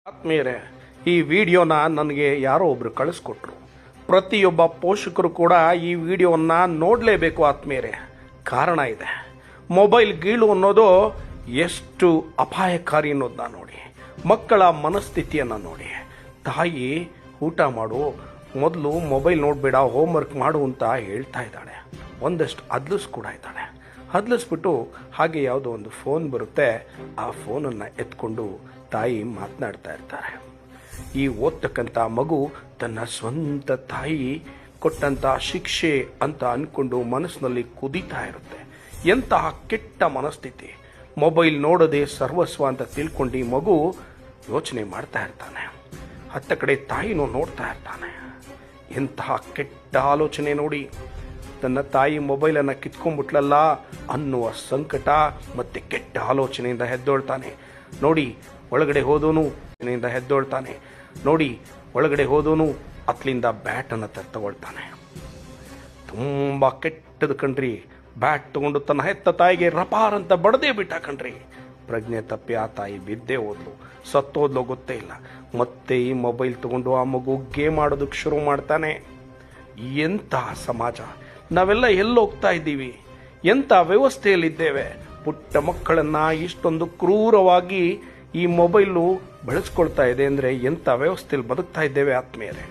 ಆತ್ಮೀಯರೇ, ಈ ವಿಡಿಯೋನ ನನಗೆ ಯಾರೋ ಒಬ್ರು ಕಳಿಸ್ಕೊಟ್ರು. ಪ್ರತಿಯೊಬ್ಬ ಪೋಷಕರು ಕೂಡ ಈ ವಿಡಿಯೋವನ್ನು ನೋಡಲೇಬೇಕು ಆತ್ಮೀಯರೇ. ಕಾರಣ ಇದೆ. ಮೊಬೈಲ್ ಗೀಳು ಅನ್ನೋದು ಎಷ್ಟು ಅಪಾಯಕಾರಿ ಅನ್ನೋದನ್ನ ನೋಡಿ. ಮಕ್ಕಳ ಮನಸ್ಥಿತಿಯನ್ನು ನೋಡಿ. ತಾಯಿ ಊಟ ಮಾಡು, ಮೊದಲು ಮೊಬೈಲ್ ನೋಡಬೇಡ, ಹೋಮ್ವರ್ಕ್ ಮಾಡು ಅಂತ ಹೇಳ್ತಾ ಇದ್ದಾಳೆ. ಒಂದಷ್ಟು ಅದ್ಲಿಸ್ ಕೂಡ ಇದ್ದಾಳೆ. ಹದ್ಲಿಸ್ಬಿಟ್ಟು ಹಾಗೆ ಯಾವುದೋ ಒಂದು ಫೋನ್ ಬರುತ್ತೆ, ಆ ಫೋನನ್ನು ಎತ್ಕೊಂಡು ತಾಯಿ ಮಾತನಾಡ್ತಾ ಇರ್ತಾರೆ. ಈ ಓದ್ತಕ್ಕಂಥ ಮಗು ತನ್ನ ಸ್ವಂತ ತಾಯಿ ಕೊಟ್ಟಂಥ ಶಿಕ್ಷೆ ಅಂತ ಅಂದ್ಕೊಂಡು ಮನಸ್ಸಿನಲ್ಲಿ ಕುದೀತಾ ಇರುತ್ತೆ. ಎಂತಹ ಕೆಟ್ಟ ಮನಸ್ಥಿತಿ. ಮೊಬೈಲ್ ನೋಡೋದೇ ಸರ್ವಸ್ವ ಅಂತ ತಿಳ್ಕೊಂಡು ಈ ಮಗು ಯೋಚನೆ ಮಾಡ್ತಾ ಇರ್ತಾನೆ. ಹತ್ತ ಕಡೆ ತಾಯಿನೂ ನೋಡ್ತಾ ಇರ್ತಾನೆ. ಎಂತಹ ಕೆಟ್ಟ ಆಲೋಚನೆ ನೋಡಿ. ತನ್ನ ತಾಯಿ ಮೊಬೈಲನ್ನು ಕಿತ್ಕೊಂಡ್ಬಿಟ್ಲಲ್ಲ ಅನ್ನುವ ಸಂಕಟ ಮತ್ತು ಕೆಟ್ಟ ಆಲೋಚನೆಯಿಂದ ಹೆದ್ದೊಳ್ತಾನೆ. ನೋಡಿ, ಒಳಗಡೆ ಹೋದೋನು ಹೆದ್ದೊಳ್ತಾನೆ. ನೋಡಿ, ಒಳಗಡೆ ಹೋದೋನು ಅತ್ಲಿಂದ ಬ್ಯಾಟನ್ನು ತಗೊಳ್ತಾನೆ. ತುಂಬ ಕೆಟ್ಟದು ಕಣ್ರಿ. ಬ್ಯಾಟ್ ತಗೊಂಡು ತನ್ನ ಹೆತ್ತ ತಾಯಿಗೆ ರಪಾರ್ ಅಂತ ಬಡದೇ ಬಿಟ್ಟ ಕಣ್ರಿ. ಪ್ರಜ್ಞೆ ತಪ್ಪಿ ಆ ತಾಯಿ ಬಿದ್ದೇ ಹೋದ್ಲು, ಸತ್ತೋದ್ಲು ಗೊತ್ತೇ ಇಲ್ಲ. ಮತ್ತೆ ಈ ಮೊಬೈಲ್ ತಗೊಂಡು ಆ ಮಗು ಗೇಮ್ ಆಡೋದಕ್ಕೆ ಶುರು ಮಾಡ್ತಾನೆ. ಎಂತಹ ಸಮಾಜ! ನಾವೆಲ್ಲ ಎಲ್ಲೋಗ್ತಾ ಇದ್ದೀವಿ? ಎಂಥ ವ್ಯವಸ್ಥೆಯಲ್ಲಿದ್ದೇವೆ? ಪುಟ್ಟ ಮಕ್ಕಳನ್ನು ಇಷ್ಟೊಂದು ಕ್ರೂರವಾಗಿ ಈ ಮೊಬೈಲು ಬಳಸ್ಕೊಳ್ತಾ ಇದೆ ಅಂದರೆ ಎಂಥ ವ್ಯವಸ್ಥೆಯಲ್ಲಿ ಬದುಕ್ತಾ ಇದ್ದೇವೆ ಆತ್ಮೀಯರೇ.